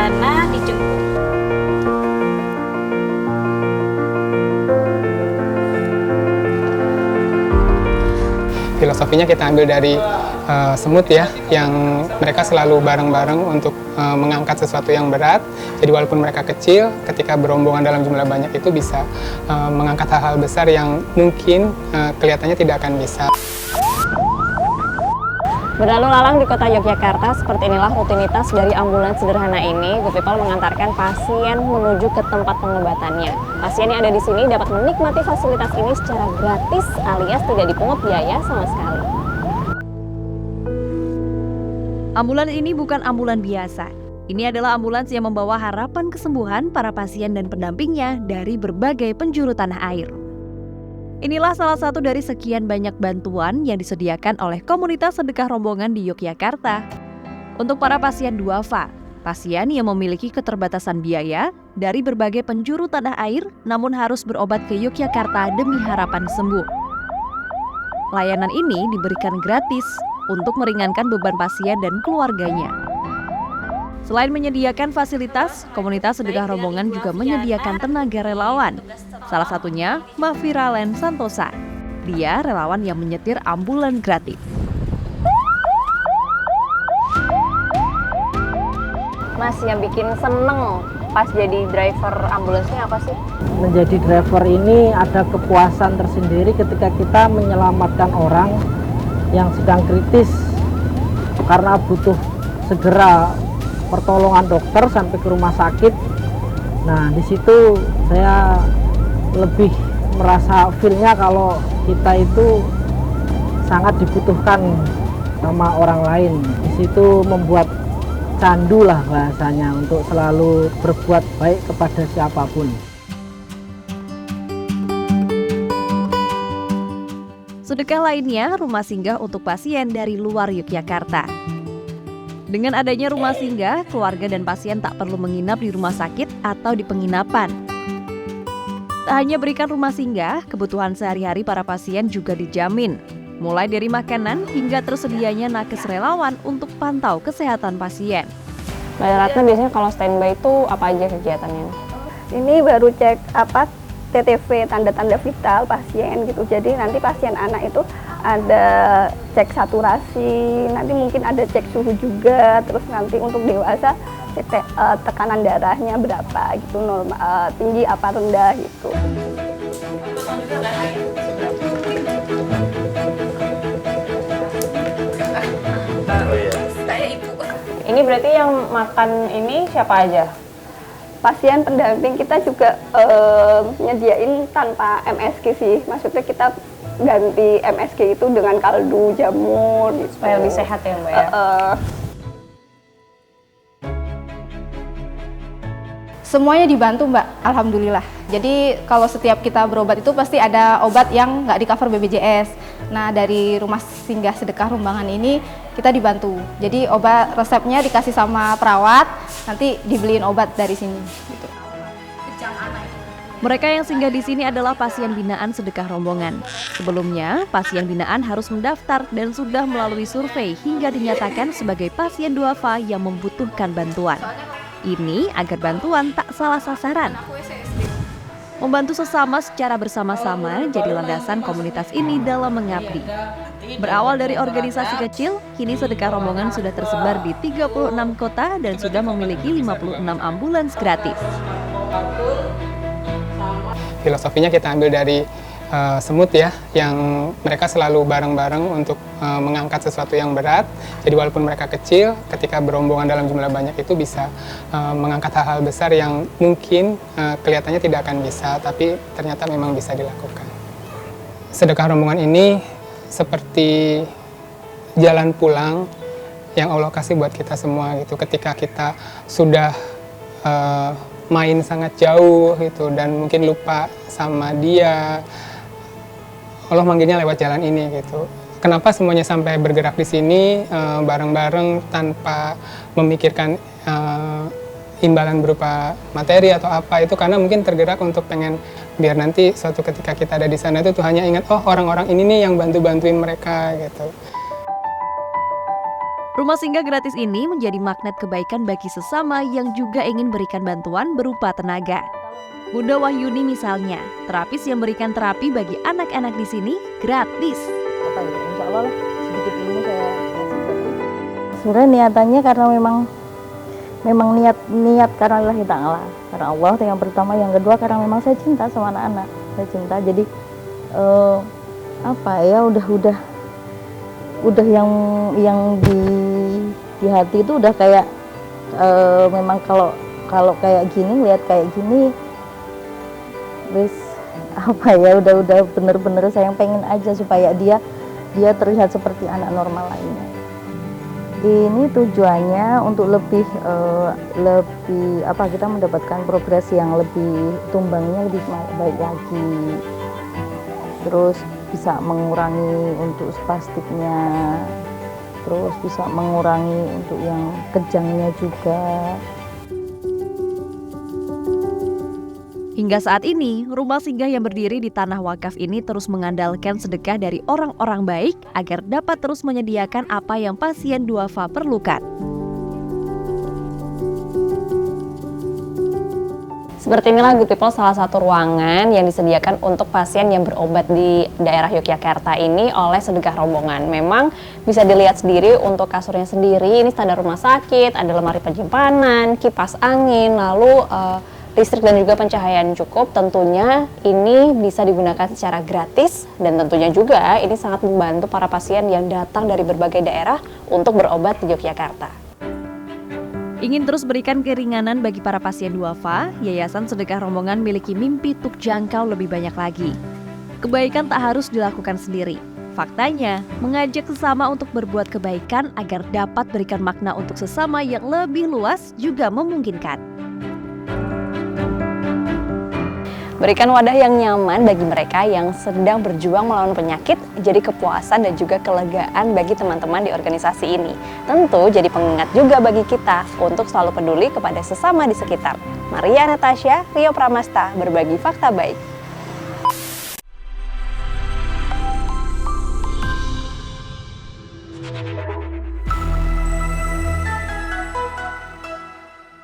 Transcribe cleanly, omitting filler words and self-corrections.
rencana dijemput. Filosofinya kita ambil dari semut ya, yang mereka selalu bareng-bareng untuk mengangkat sesuatu yang berat. Jadi walaupun mereka kecil, ketika berombongan dalam jumlah banyak itu bisa mengangkat hal-hal besar yang mungkin kelihatannya tidak akan bisa. Berlalu lalang di kota Yogyakarta, seperti inilah rutinitas dari ambulans sederhana ini. Good People mengantarkan pasien menuju ke tempat pengobatannya. Pasien yang ada di sini dapat menikmati fasilitas ini secara gratis alias tidak dipungut biaya sama sekali. Ambulans ini bukan ambulans biasa. Ini adalah ambulans yang membawa harapan kesembuhan para pasien dan pendampingnya dari berbagai penjuru tanah air. Inilah salah satu dari sekian banyak bantuan yang disediakan oleh komunitas sedekah rombongan di Yogyakarta. Untuk para pasien duafa, pasien yang memiliki keterbatasan biaya dari berbagai penjuru tanah air namun harus berobat ke Yogyakarta demi harapan sembuh. Layanan ini diberikan gratis untuk meringankan beban pasien dan keluarganya. Selain menyediakan fasilitas, komunitas sedekah rombongan juga menyediakan tenaga relawan. Salah satunya Mafira Len Santosa. Dia relawan yang menyetir ambulans gratis. Mas, yang bikin seneng pas jadi driver ambulansnya apa sih? Menjadi driver ini ada kepuasan tersendiri ketika kita menyelamatkan orang yang sedang kritis karena butuh segera pertolongan dokter sampai ke rumah sakit. Nah, di situ saya lebih merasa feel-nya kalau kita itu sangat dibutuhkan sama orang lain. Di situ membuat candu lah bahasanya untuk selalu berbuat baik kepada siapapun. Sedekah lainnya, rumah singgah untuk pasien dari luar Yogyakarta. Dengan adanya rumah singgah, keluarga dan pasien tak perlu menginap di rumah sakit atau di penginapan. Tak hanya berikan rumah singgah, kebutuhan sehari-hari para pasien juga dijamin. Mulai dari makanan hingga tersedianya nakes relawan untuk pantau kesehatan pasien. Mbak Ratna biasanya kalau standby itu apa aja kegiatannya? Ini baru cek TTV, tanda-tanda vital pasien gitu. Jadi nanti pasien anak itu ada cek saturasi, nanti mungkin ada cek suhu juga, terus nanti untuk dewasa cek tekanan darahnya berapa gitu, normal, tinggi apa rendah gitu. Ini berarti yang makan ini siapa aja? Pasien pendamping kita juga nyediain tanpa MSG sih, maksudnya kita ganti MSG itu dengan kaldu jamur gitu. Supaya lebih sehat ya Mbak ya? Semuanya dibantu Mbak, alhamdulillah. Jadi kalau setiap kita berobat itu pasti ada obat yang nggak di cover BPJS. Nah dari rumah singgah sedekah rombongan ini kita dibantu. Jadi obat resepnya dikasih sama perawat, nanti dibeliin obat dari sini. Gitu. Mereka yang singgah di sini adalah pasien binaan sedekah rombongan. Sebelumnya, pasien binaan harus mendaftar dan sudah melalui survei hingga dinyatakan sebagai pasien duafa yang membutuhkan bantuan. Ini agar bantuan tak salah sasaran. Membantu sesama secara bersama-sama jadi landasan komunitas ini dalam mengabdi. Berawal dari organisasi kecil, kini sedekah rombongan sudah tersebar di 36 kota dan sudah memiliki 56 ambulans gratis. Filosofinya kita ambil dari semut ya, yang mereka selalu bareng-bareng untuk mengangkat sesuatu yang berat. Jadi walaupun mereka kecil, ketika berombongan dalam jumlah banyak itu bisa mengangkat hal-hal besar yang mungkin kelihatannya tidak akan bisa, tapi ternyata memang bisa dilakukan. Sedekah rombongan ini seperti jalan pulang yang Allah kasih buat kita semua gitu. Ketika kita sudah main sangat jauh gitu dan mungkin lupa sama Dia, Allah manggilnya lewat jalan ini gitu. Kenapa semuanya sampai bergerak di sini bareng-bareng tanpa memikirkan imbalan berupa materi atau apa, itu karena mungkin tergerak untuk pengen biar nanti suatu ketika kita ada di sana itu Tuhannya ingat, oh orang-orang ini nih yang bantu-bantuin mereka gitu. Rumah singgah gratis ini menjadi magnet kebaikan bagi sesama yang juga ingin berikan bantuan berupa tenaga. Bunda Wahyuni misalnya, terapis yang berikan terapi bagi anak-anak di sini gratis. Apa ya, insya Allah lah, sedikit ilmu saya kasih. Sebenarnya niatannya karena memang niat karena lillahi ta'ala, karena Allah itu yang pertama, yang kedua karena memang saya cinta sama anak-anak, saya cinta. Jadi apa ya, udah yang di hati itu udah kayak memang kalau kayak gini, lihat kayak gini, terus apa ya, udah bener-bener saya pengen aja supaya dia terlihat seperti anak normal lainnya. Ini tujuannya untuk lebih apa, kita mendapatkan progres yang lebih, tumbangnya lebih baik lagi, terus bisa mengurangi untuk spastiknya, terus bisa mengurangi untuk yang kejangnya juga. Hingga saat ini, rumah singgah yang berdiri di tanah wakaf ini terus mengandalkan sedekah dari orang-orang baik agar dapat terus menyediakan apa yang pasien duafa perlukan. Seperti inilah Good People salah satu ruangan yang disediakan untuk pasien yang berobat di daerah Yogyakarta ini oleh sedekah rombongan. Memang bisa dilihat sendiri untuk kasurnya sendiri, ini standar rumah sakit, ada lemari penyimpanan, kipas angin, lalu listrik dan juga pencahayaan cukup. Tentunya ini bisa digunakan secara gratis dan tentunya juga ini sangat membantu para pasien yang datang dari berbagai daerah untuk berobat di Yogyakarta. Ingin terus berikan keringanan bagi para pasien duafa, Yayasan Sedekah Rombongan memiliki mimpi untuk jangkau lebih banyak lagi. Kebaikan tak harus dilakukan sendiri. Faktanya, mengajak sesama untuk berbuat kebaikan agar dapat berikan makna untuk sesama yang lebih luas juga memungkinkan. Berikan wadah yang nyaman bagi mereka yang sedang berjuang melawan penyakit, jadi kepuasan dan juga kelegaan bagi teman-teman di organisasi ini. Tentu jadi pengingat juga bagi kita untuk selalu peduli kepada sesama di sekitar. Maria Natasha, Rio Pramasta, berbagi fakta baik.